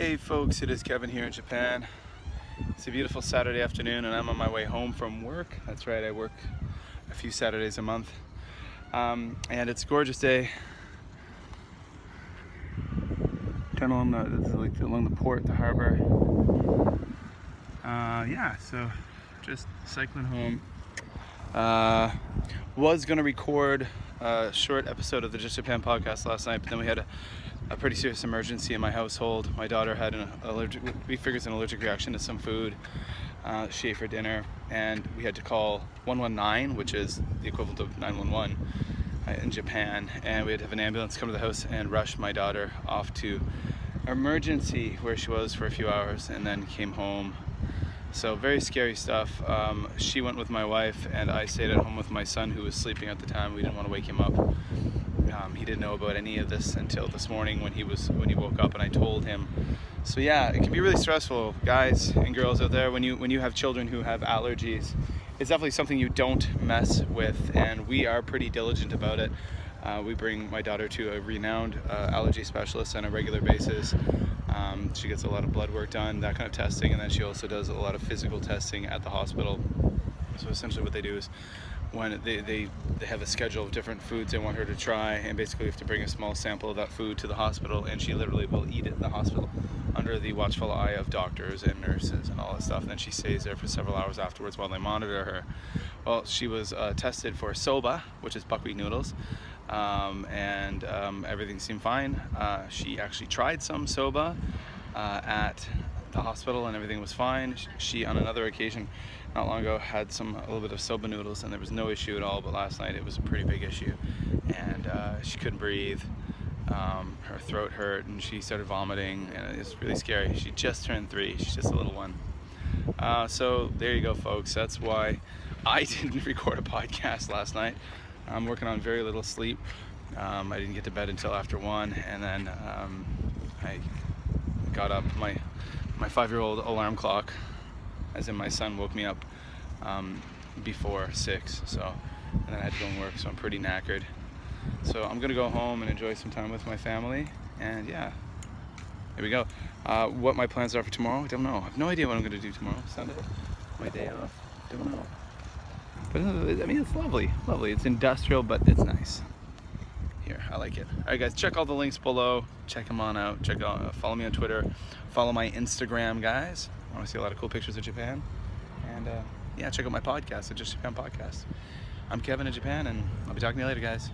Hey folks, it is Kevin here in Japan. It's a beautiful Saturday afternoon and I'm on my way home from work. That's right, I work a few Saturdays a month. And it's a gorgeous day. Down along the port, the harbor. So just cycling home. Was gonna record a short episode of the Just Japan podcast last night, but then we had a pretty serious emergency in my household. My daughter had an allergic reaction to some food she ate for dinner, and we had to call 119, which is the equivalent of 911 in Japan, and we had to have an ambulance come to the house and rush my daughter off to emergency where she was for a few hours and then came home. So very scary stuff. She went with my wife and I stayed at home with my son, who was sleeping at the time. We didn't want to wake him up. He didn't know about any of this until this morning when he woke up and I told him. So yeah, it can be really stressful, guys and girls out there, when you have children who have allergies. It's definitely something you don't mess with, and we are pretty diligent about it. We bring my daughter to a renowned allergy specialist on a regular basis. She gets a lot of blood work done, that kind of testing, and then she also does a lot of physical testing at the hospital. So essentially what they do is, when they have a schedule of different foods they want her to try, and basically we have to bring a small sample of that food to the hospital, and she literally will eat it in the hospital under the watchful eye of doctors and nurses and all that stuff, and then she stays there for several hours afterwards while they monitor her. Well, she was tested for soba, which is buckwheat noodles, and everything seemed fine. She actually tried some soba at the hospital and everything was fine. She on another occasion not long ago had a little bit of soba noodles and there was no issue at all, but last night it was a pretty big issue, and she couldn't breathe. Her throat hurt and she started vomiting, and it was really scary. She just turned 3. She's just a little one. So there you go, folks. That's why I didn't record a podcast last night. I'm working on very little sleep. I didn't get to bed until after 1, and then I got up. My 5-year-old alarm clock, as in my son, woke me up before 6. So, and then I had to go and work. So I'm pretty knackered. So I'm gonna go home and enjoy some time with my family. And yeah, here we go. What my plans are for tomorrow, I don't know. I have no idea what I'm gonna do tomorrow. Sunday, my day off. Don't know. But I mean, it's lovely. It's industrial, but it's nice. Here, I like it. All right, guys, check all the links below. Check them on out. Follow me on Twitter. Follow my Instagram, guys. I want to see a lot of cool pictures of Japan. And yeah, check out my podcast, the Just Japan podcast. I'm Kevin in Japan, and I'll be talking to you later, guys.